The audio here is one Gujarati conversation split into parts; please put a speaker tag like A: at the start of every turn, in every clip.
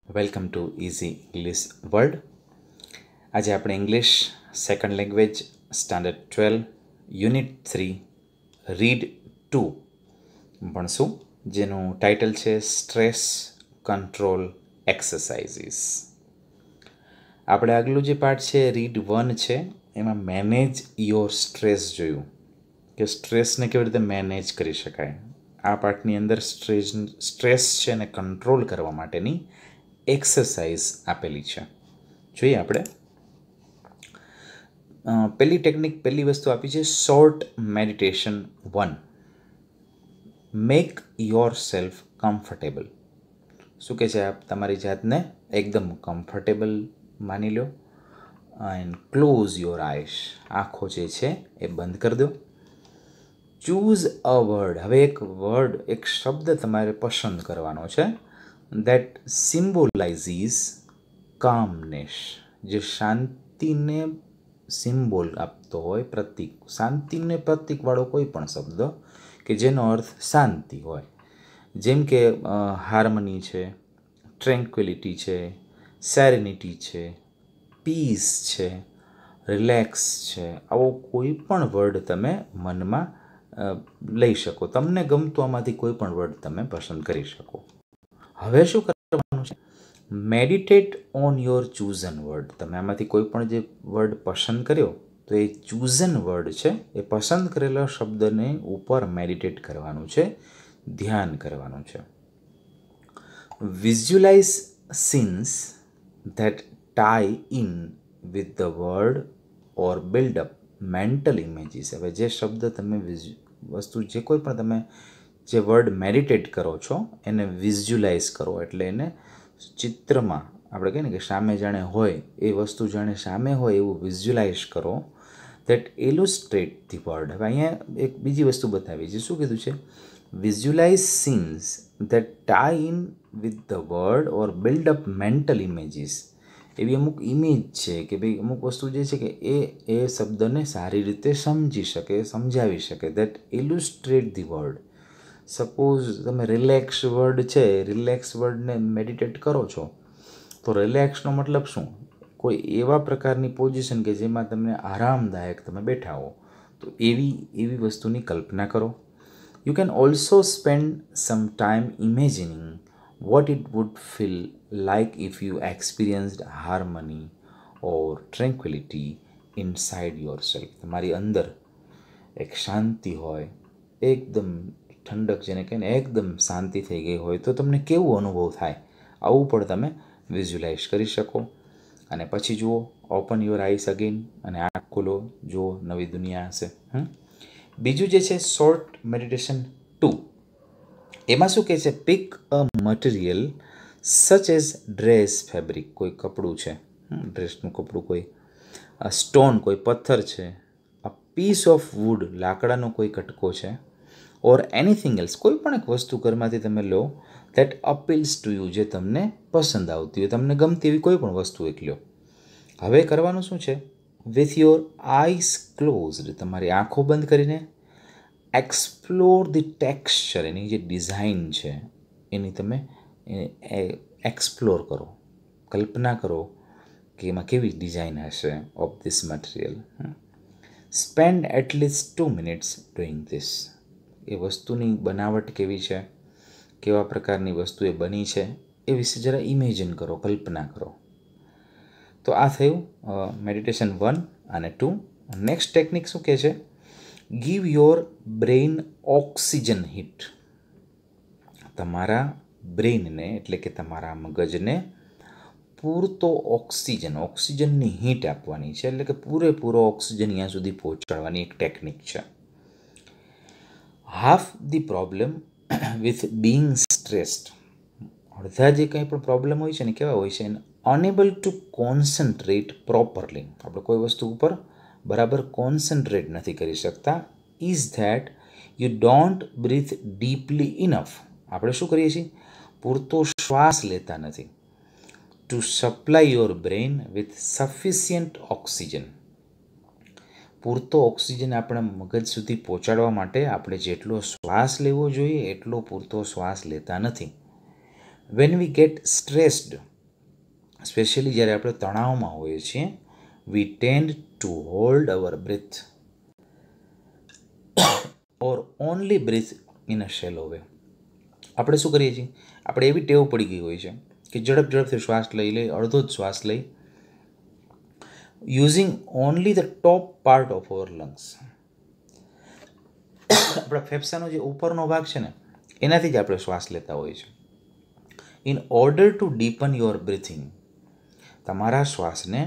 A: Welcome to easy English world. આજે આપણે English second language standard 12 unit 3 read 2 ભણશું, જેનું ટાઇટલ છે સ્ટ્રેસ કંટ્રોલ એક્સરસાઇઝીસ. આપણે આગલું જે પાર્ટ છે રીડ 1 છે, એમાં મેનેજ યોર સ્ટ્રેસ જોયું કે સ્ટ્રેસને કેવી રીતે મેનેજ કરી શકાય. આ પાર્ટની અંદર સ્ટ્રેસ છે એને કંટ્રોલ કરવા માટેની એક્સરસાઇઝ આપેલી છે. જોઈએ આપણે. પહેલી વસ્તુ આપી છે short meditation 1. Make your self comfortable. શું કહે છે? આપ તમારી જાતને એકદમ કમ્ફર્ટેબલ માની law and close your eyes. આંખો જે છે એ બંધ કરી દો. Choose a word. હવે એક શબ્દ તમારે પસંદ કરવાનો છે that symbolizes calmness. જે શાંતિને સિમ્બોલ આપતો હોય, પ્રતીક, શાંતિને પ્રતીકવાળો કોઈ પણ શબ્દ કે જેનો અર્થ શાંતિ હોય, જેમ કે હાર્મની છે, ટ્રેન્ક્વિલિટી છે, સેરેનિટી છે, પીસ છે, રિલેક્સ છે. આવો કોઈ પણ વર્ડ તમે મનમાં લઈ શકો. તમને ગમતું આમાંથી કોઈ પણ વર્ડ તમે પસંદ કરી શકો. હવે શું કરવાનું છે? Meditate on your ચૂઝન word. તમે આમાંથી કોઈ પણ જે વર્ડ પસંદ કર્યો તો એ ચૂઝન વર્ડ છે, એ પસંદ કરેલા શબ્દને ઉપર મેડિટેટ કરવાનું છે, ધ્યાન કરવાનું છે. Visualise scenes that tie in with the word or build up mental images. હવે જે શબ્દ તમે વસ્તુ જે કોઈ પણ તમે જે વર્ડ મેડિટેટ કરો છો એને વિઝ્યુલાઇઝ કરો, એટલે એને ચિત્રમાં આપણે કહીએ ને કે સામે જાણે હોય એ વસ્તુ જાણે સામે હોય એવું વિઝ્યુલાઇઝ કરો. That illustrate the word. હવે અહીંયા એક બીજી વસ્તુ બતાવી છે. શું કીધું છે? Visualise scenes that tie in with the word or build up mental images. એવી અમુક ઇમેજ છે કે ભાઈ અમુક વસ્તુ જે છે કે એ શબ્દને સારી રીતે સમજી શકે, સમજાવી શકે. That illustrate the word. Suppose તમે રિલેક્સ વર્ડ છે, રિલેક્સ વર્ડને મેડિટેટ કરો છો તો રિલેક્સનો મતલબ શું? કોઈ એવા પ્રકારની પોઝિશન કે જેમાં તમને આરામદાયક તમે બેઠા હો, તો એવી વસ્તુની કલ્પના કરો. You can also spend some time imagining what it would feel like if you experienced harmony or tranquility inside yourself. તમારી અંદર એક શાંતિ હોય, એકદમ ઠંડક, જેને કહે ને એકદમ શાંતિ થઈ ગઈ હોય, તો તમને કેવો અનુભવ થાય, આવું પણ તમે વિઝ્યુલાઇઝ કરી શકો. અને પછી જુઓ, ઓપન યોર આઈસ અગેન, અને આંખ ખોલો, જુઓ નવી દુનિયા હશે. બીજું જે છે શોર્ટ મેડિટેશન 2, એમાં શું કહે છે? Pick a material such as dress, fabric, કોઈ કપડું છે, ડ્રેસનું કપડું, કોઈ સ્ટોન, કોઈ પથ્થર છે, અ પીસ ઓફ વુડ, લાકડાનો કોઈ કટકો છે, ઓર એનીથિંગ એલ્સ, કોઈ પણ એક વસ્તુ ઘરમાંથી તમે લો દેટ અપીલ્સ ટુ યુ, જે તમને પસંદ આવતી હોય, તમને ગમતી એવી કોઈ પણ વસ્તુ એક લો. હવે કરવાનું શું છે? વિથ યોર આઈસ ક્લોઝડ, તમારી આંખો બંધ કરીને એક્સપ્લોર ધી ટેક્સચર, એની જે ડિઝાઇન છે એની તમે એક્સપ્લોર કરો, કલ્પના કરો કે એમાં કેવી ડિઝાઇન હશે of this material. Spend at least 2 minutes doing this. એ વસ્તુની બનાવટ કેવી છે, કેવા પ્રકારની વસ્તુ એ બની છે, એ વિશે જરા ઇમેજિન કરો, કલ્પના કરો. તો આ થયું મેડિટેશન 1 અને 2. નેક્સ્ટ ટેકનિક શું કહે છે? Give your brain oxygen hit. તમારા બ્રેઇનને એટલે કે તમારા મગજને પૂરતો ઓક્સિજનની હીટ આપવાની છે, એટલે કે પૂરેપૂરો ઓક્સિજન અહીંયા સુધી પહોંચાડવાની એક ટેકનિક છે. Half the problem with Bing stressed. અડધા જે કંઈ પણ પ્રોબ્લેમ હોય છે ને કેવા હોય છે? Unable to concentrate properly. આપણે કોઈ વસ્તુ ઉપર બરાબર કોન્સન્ટ્રેટ નથી કરી શકતા. Is that you don't breathe deeply enough. આપણે શું કરીએ છીએ? પૂરતો શ્વાસ લેતા નથી. To supply your brain with sufficient oxygen. પૂરતો ઓક્સિજન આપણા મગજ સુધી પહોંચાડવા માટે આપણે જેટલો શ્વાસ લેવો જોઈએ એટલો પૂરતો શ્વાસ લેતા નથી. When we get stressed, specially જ્યારે આપણે તણાવમાં હોઈએ છીએ, we tend to hold our breath or only breathe in a shallow way. આપણે શું કરીએ છીએ, આપણે એવી ટેવ પડી ગઈ હોય છે કે ઝડપથી શ્વાસ લઈ અડધો જ શ્વાસ લઈ, using only the top part of our lungs. આપણા ફેફસાનો જે ઉપરનો ભાગ છે ને, એનાથી જ આપણે શ્વાસ લેતા હોઈએ છીએ. In order to deepen your breathing, તમારા શ્વાસને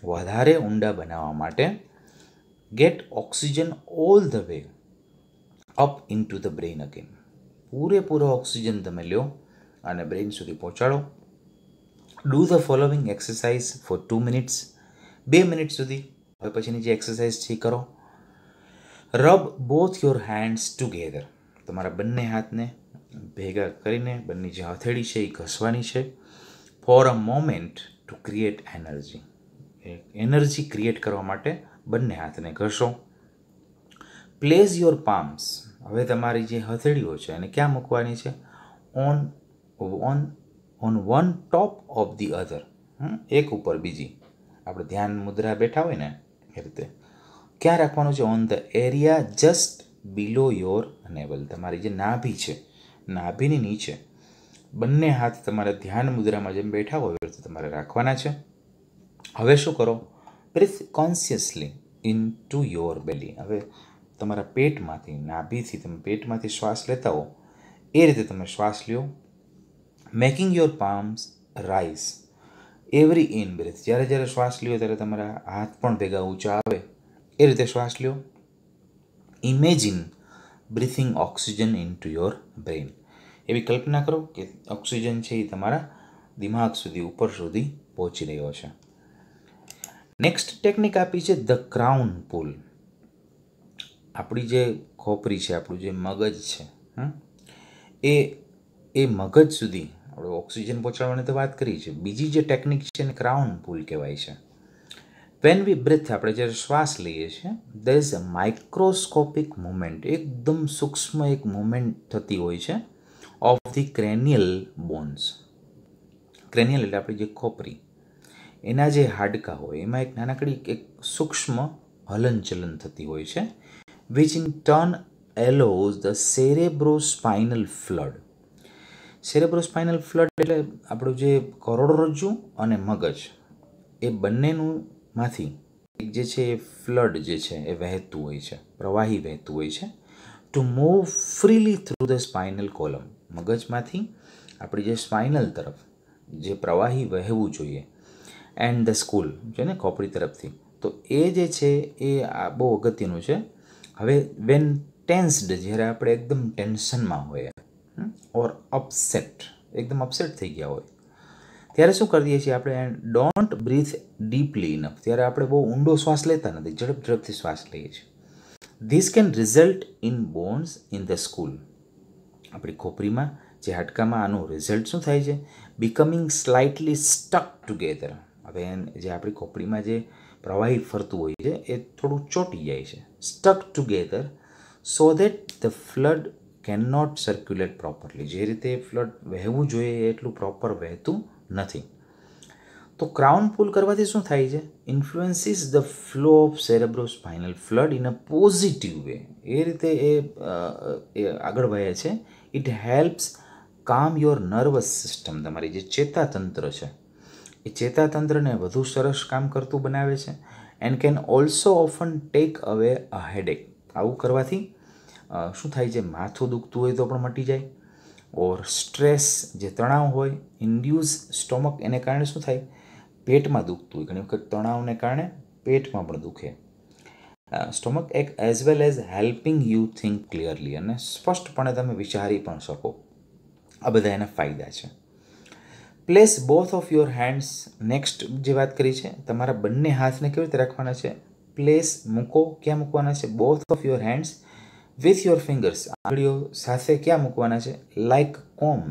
A: વધારે ઊંડા બનાવવા માટે, get oxygen all the way up into the brain again. પૂરેપૂરો ઓક્સિજન તમે લો અને બ્રેઇન સુધી પહોંચાડો. Do the following exercise for 2 minutes. 2 minute સુધી હવે પછીની જે એક્સરસાઇઝ છે એ કરો. Rub both your hands together, તમારા બંને હાથને ભેગા કરીને બંને જે હથેળી છે એ ઘસવાની છે. For a moment to create energy, energy create કરવા માટે બંને હાથને ઘસો. પ્લેસ યોર પામ્સ, હવે તમારી જે હથેળીઓ છે એને ક્યાં મૂકવાની છે, on one top of the other, એક ઉપર બીજી. આપણે ધ્યાન મુદ્રા બેઠા હોય ને એ રીતે ક્યાં રાખવાનું છે, on the area just below your naval, તમારી જે નાભી છે નાભીની નીચે બંને હાથ તમારે ધ્યાન મુદ્રામાં જેમ બેઠા હોય એ તમારે રાખવાના છે. હવે શું કરો, breathe consciously into your belly. હવે તમારા પેટમાંથી, નાભીથી તમે પેટમાંથી શ્વાસ લેતા હો એ રીતે તમે શ્વાસ લ્યો. Making your palms rise every in breath, જ્યારે શ્વાસ લ્યો ત્યારે તમારા હાથ પણ ભેગા ઊંચા આવે એ રીતે શ્વાસ લ્યો. Imagine breathing oxygen in to your brain, એવી કલ્પના કરો કે ઓક્સિજન છે એ તમારા દિમાગ સુધી, ઉપર સુધી પહોંચી રહ્યો છે. નેક્સ્ટ ટેકનિક આપી છે ધ ક્રાઉન પુલ. આપણી જે ખોપરી છે, આપણું જે મગજ છે, એ મગજ સુધી આપણે ઓક્સિજન પહોંચાડવાની તો વાત કરી છે. બીજી જે ટેકનિક છે એને ક્રાઉન પુલ કહેવાય છે. વેન વી બ્રીથ, આપણે જ્યારે શ્વાસ લઈએ છીએ, there is a microscopic movement, એકદમ સૂક્ષ્મ એક મુવમેન્ટ થતી હોય છે ઓફ ધી ક્રેનિયલ બોન્સ. ક્રેનિયલ એટલે આપણી જે ખોપરી, એના જે હાડકાં હોય એમાં એક નાનકડી એક સૂક્ષ્મ હલનચલન થતી હોય છે. Which in turn allows the cerebrospinal fluid. Cerebrospinal fluid એટલે આપણું જે કરોડરજ્જુ અને મગજ, એ બંનેનું માંથી એક જે છે એ ફ્લડ જે છે એ વહેતું હોય છે, પ્રવાહી વહેતું હોય છે. To move freely through the spinal column, મગજમાંથી આપણી જે સ્પાઇનલ તરફ જે પ્રવાહી વહેવું જોઈએ, એન્ડ ધ સ્કૂલ છે ને ખોપરી તરફથી, તો એ જે છે એ બહુ અગત્યનું છે. હવે વેન ટેન્સ્ડ, જ્યારે આપણે એકદમ ટેન્શનમાં હોઈએ ઓર અપસેટ, એકદમ અપસેટ થઈ ગયા હોય, ત્યારે શું કરીએ છીએ આપણે, ડોન્ટ બ્રીથ ડીપલી ઇનફ, ત્યારે આપણે બહુ ઊંડો શ્વાસ લેતા નથી, ઝડપથી શ્વાસ લઈએ છીએ. This can result in bones in the school, આપણી ખોપરીમાં જે હાડકામાં આનું રિઝલ્ટ શું થાય છે, બિકમિંગ સ્લાઇટલી સ્ટક ટુગેધર. હવે જે આપણી ખોપરીમાં જે પ્રવાહી ફરતું હોય છે એ થોડું ચોંટી જાય છે, stuck together, so that the blood can not circulate properly, જે રીતે ફ્લડ વહેવું જોઈએ એટલું પ્રોપર વહેતું નથી. તો ક્રાઉન પુલ કરવાથી શું થાય છે, influences the flow of cerebrospinal fluid in a positive way, એ રીતે એ આગળ વહે છે. It helps calm your nervous system, તમારી જે ચેતાતંત્ર છે એ ચેતાતંત્રને વધુ સરસ કામ કરતું બનાવે છે. And can also often tech અવે અ હેડેક, આવું કરવાથી શું થાય છે, માથું દુખતું હોય તો પણ મટી જાય. ઓર સ્ટ્રેસ, જે તણાવ હોય, ઇન્ડ્યુસ સ્ટોમક, એને કારણે શું થાય, પેટમાં દુખતું હોય, ઘણી વખત તણાવને કારણે પેટમાં પણ દુખે stomach. As well as helping you think clearly, અને સ્પષ્ટપણે તમે વિચારી પણ શકો. આ બધા એના ફાયદા છે. Place both of your hands, next જે વાત કરી છે, તમારા બંને હાથને કેવી રીતે રાખવાના છે, પ્લેસ મૂકો, ક્યાં મૂકવાના છે, both of your hands with your fingers, આંગળીઓ સાથે ક્યાં મૂકવાના છે, લાઈક કોમ,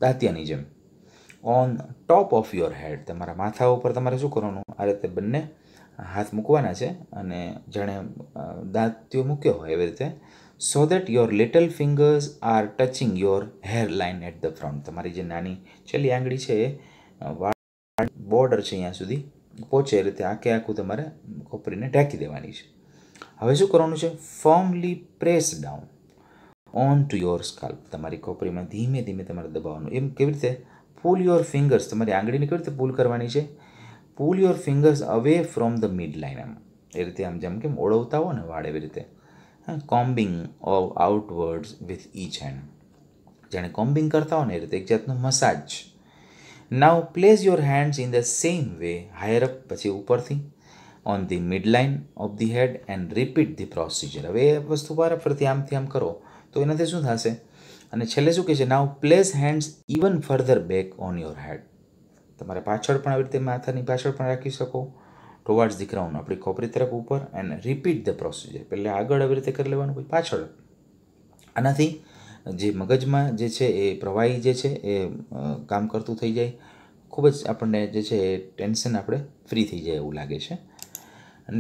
A: દાંતિયાની જેમ, on top of your head, તમારા માથા ઉપર તમારે શું કરવાનું, આ રીતે બંને હાથ મૂકવાના છે અને જાણે દાંતિયો મૂક્યો હોય એવી રીતે. So that your little fingers are touching your hairline at the front, તમારી જે નાની છેલ્લી આંગળી છે એ બોર્ડર છે અહીંયા સુધી પહોંચે એ રીતે આખે આખું તમારે ખોપરીને ઢાંકી દેવાની છે. હવે શું કરવાનું છે? ફર્મલી press down on to your scalp. તમારી ખોપરીમાં ધીમે ધીમે તમારે દબાવવાનું. એમ કેવી રીતે? પુલ યોર ફિંગર્સ, તમારી આંગળીને કેવી રીતે પુલ કરવાની છે? Pull your fingers away from the midline. આમ એ રીતે આમ જેમ કેમ ઓળવતા હો ને વાળ એવી રીતે. Combing outwards with each hand. જાણે કોમ્બિંગ કરતા હો ને એ રીતે એક જાતનું massage. Now place your hands in the same way higher up, પછી ઉપરથી on the midline of the head and repeat the procedure. હવે એ વસ્તુ વારાફરતી આમથી આમ કરો તો એનાથી શું થશે? અને છેલ્લે શું કહે છે? Now place hands even further back on your head. તમારે પાછળ પણ આવી રીતે માથાની પાછળ પણ રાખી શકો, ટુવર્ડ્સ ધી ક્રાઉન, આપણી ખોપરી તરફ ઉપર, એન્ડ રિપીટ ધ પ્રોસિજર. પહેલાં આગળ આવી રીતે કરી લેવાનું, પછી પાછળ. આનાથી જે મગજમાં જે છે એ પ્રવાહી જે છે એ કામ કરતું થઈ જાય. ખૂબ જ આપણને જે છે એ ટેન્શન આપણે ફ્રી થઈ જાય એવું લાગે છે.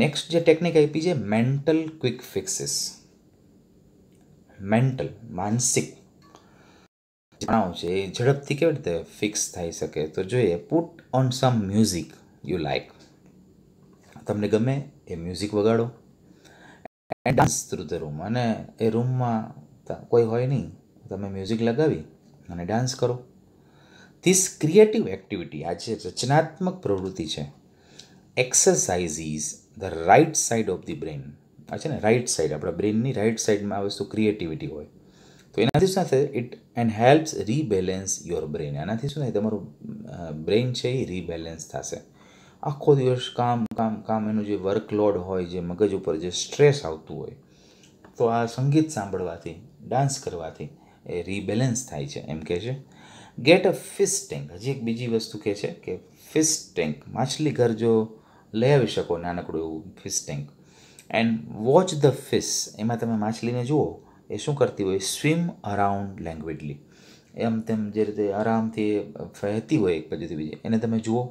A: નેક્સ્ટ જે ટેકનિક આપી છે મેન્ટલ ક્વિક ફિક્સીસ. મેન્ટલ, માનસિક તણાવ છે એ ઝડપથી કેવી રીતે ફિક્સ થઈ શકે? તો જોઈએ, put on some music you like. તમને ગમે એ મ્યુઝિક વગાડો and dance through the room. અને એ રૂમમાં કોઈ હોય નહીં, તમે મ્યુઝિક લગાવી અને ડાન્સ કરો. ધીસ ક્રિએટિવ એક્ટિવિટી, આ જે રચનાત્મક પ્રવૃત્તિ છે, exercises the right side of the brain. આ છે ને રાઇટ સાઇડ, આપણા બ્રેઇનની રાઇટ સાઇડમાં આ વસ્તુ ક્રિએટિવિટી હોય. તો એનાથી શું થાય? It and helps rebalance your brain. આનાથી શું થાય? તમારું બ્રેઇન છે એ રીબેલેન્સ થશે. આખો દિવસ કામ કામ કામ, એનું જે વર્કલોડ હોય, જે મગજ ઉપર જે સ્ટ્રેસ આવતું હોય, તો આ સંગીત સાંભળવાથી, ડાન્સ કરવાથી એ રીબેલેન્સ થાય છે એમ કહે છે. Get a fish tank. હજી એક બીજી વસ્તુ કહે છે કે ફિશ ટેન્ક, માછલી ઘર જો લઈ આવી શકો, નાનકડું એવું fish tank, and watch the fish. એમાં તમે માછલીને જુઓ એ શું કરતી હોય? Swim around લેંગ્વેજલી. એમ તેમ જે રીતે આરામથી વહેતી હોય એક બાજુથી બીજી, એને તમે જુઓ.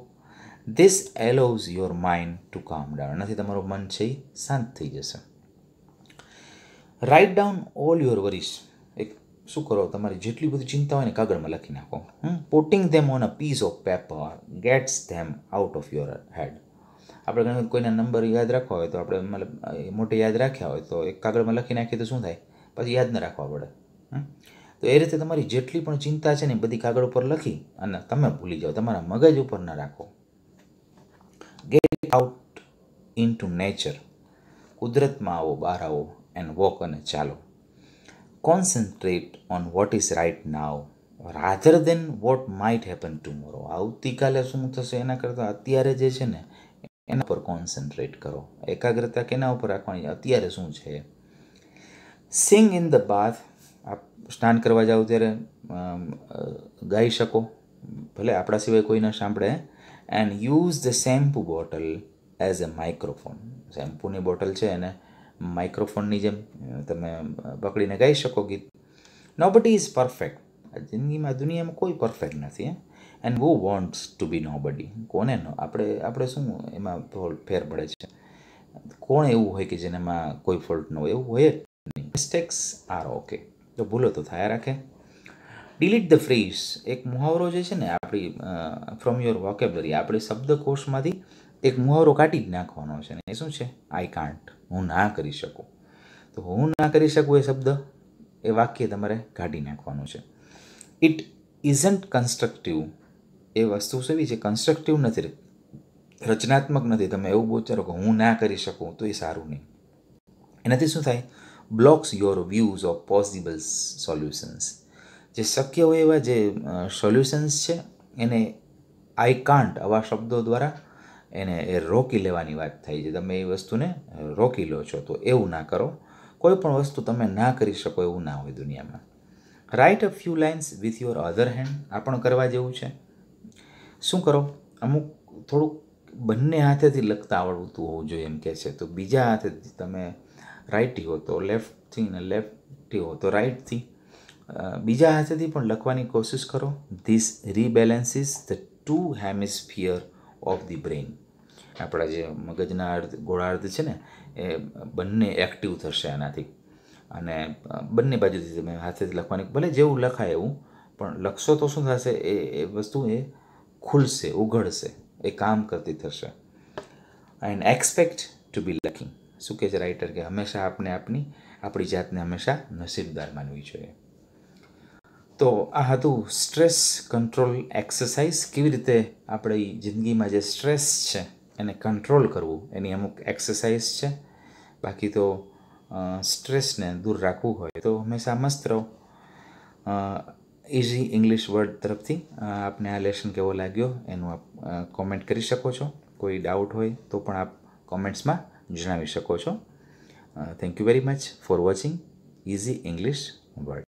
A: ધીસ એલોઝ યોર માઇન્ડ ટુ કામ ડાઉન. એનાથી તમારું મન છે એ શાંત થઈ જશે. Write down all your worries. એક શું કરો? તમારી જેટલી બધી ચિંતા હોય ને કાગળમાં લખી નાખો. Putting them on a piece of paper gets them out of your head. આપણે ઘણી કોઈના નંબર યાદ રાખવા હોય તો આપણે મતલબ મોટે યાદ રાખ્યા હોય તો એક કાગળમાં લખી નાખીએ તો શું થાય? પછી યાદ ન રાખવા પડે. તો એ રીતે તમારી જેટલી પણ ચિંતા છે ને બધી કાગળ ઉપર લખી અને તમે ભૂલી જાઓ, તમારા મગજ ઉપર ના રાખો. Get out into nature. કુદરતમાં આવો, બહાર આવો એન્ડ વોક, અને ચાલો. Concentrate on what is right now rather than what might happen tomorrow. આવતીકાલે શું થશે એના કરતાં અત્યારે જે છે ને એના પર કોન્સન્ટ્રેટ કરો. એકાગ્રતા કેના ઉપર રાખવાની? અત્યારે શું છે. સિંગ ઇન ધ બાથ. આપ સ્નાન કરવા જાઓ ત્યારે ગાઈ શકો, ભલે આપણા સિવાય કોઈ ન સાંભળે. And use the shampoo bottle as a microphone. શેમ્પૂની બોટલ છે એને માઇક્રોફોનની જેમ તમે પકડીને ગાઈ શકો ગીત. Nobody is perfect. જિંદગીમાં, દુનિયામાં કોઈ પરફેક્ટ નથી. And who wants to be nobody. કોને આપણે શું એમાં ફેર પડે છે? કોણ એવું હોય કે જેનામાં કોઈ ફોલ્ટ ન હોય? એવું હોય જ નહીં. Mistakes are okay. તો ભૂલો તો થયા રાખે. Delete the phrase. એક મુહાવરો જે છે ને આપણી ફ્રોમ યોર વોકેબલરી, આપણી શબ્દકોશમાંથી એક મુહાવરો કાઢી જ નાખવાનો છે. ને એ શું છે? I can't. હું ના કરી શકું. તો હું ના કરી શકું એ શબ્દ, એ વાક્ય તમારે કાઢી નાખવાનું છે. It isn't constructive. એ વસ્તુ એવી છે, કન્સ્ટ્રક્ટિવ નથી, રચનાત્મક નથી. તમે એવું વિચારો કે હું ના કરી શકું તો એ સારું નહીં. એનાથી શું થાય? Blocks your views of possible solutions. જે શક્ય હોય એવા જે સોલ્યુશન્સ છે એને આઈ કાન્ટ આવા શબ્દો દ્વારા એને એ રોકી લેવાની વાત થાય છે. તમે એ વસ્તુને રોકી લો છો. તો એવું ના કરો. કોઈ પણ વસ્તુ તમે ના કરી શકો એવું ના હોય દુનિયામાં. Write a few lines with your other hand. આ પણ કરવા જેવું છે. શું કરો? અમુક થોડુંક બંને હાથેથી લખતા આવડતું હોવું જોઈએ એમ કહે છે. તો બીજા હાથેથી તમે રાઇટી હો તો લેફ્ટથી, ને લેફ્ટી હો તો રાઇટથી બીજા હાથેથી પણ લખવાની કોશિશ કરો. This rebalances the two hemisphere of the brain. આપણા જે મગજના ગોળાર્ધ છે ને એ બંને એક્ટિવ થશે આનાથી. અને બંને બાજુથી તમે હાથેથી લખવાની, ભલે જેવું લખાય એવું, પણ લખશો તો શું થશે? એ વસ્તુ એ ખુલશે, ઉઘડશે, એ કામ કરતી થશે. And expect to be lucky. શું કહે છે રાઇટર કે હંમેશા આપણી જાતને હંમેશા નસીબદાર માનવી જોઈએ. તો આ હતું સ્ટ્રેસ કંટ્રોલ એક્સરસાઇઝ. કેવી રીતે આપણી જિંદગીમાં જે સ્ટ્રેસ છે એને કંટ્રોલ કરવું એની અમુક એક્સરસાઇઝ છે. બાકી તો સ્ટ્રેસને દૂર રાખવું હોય તો હંમેશા મસ્ત રહો. ઇઝી ઇંગ્લિશ વર્ડ તરફથી આપને આ લેસન કેવો લાગ્યો એનું આપ કોમેન્ટ કરી શકો છો. કોઈ ડાઉટ હોય તો પણ આપ કોમેન્ટ્સમાં જણાવી શકો છો. Thank you very much for watching easy English word.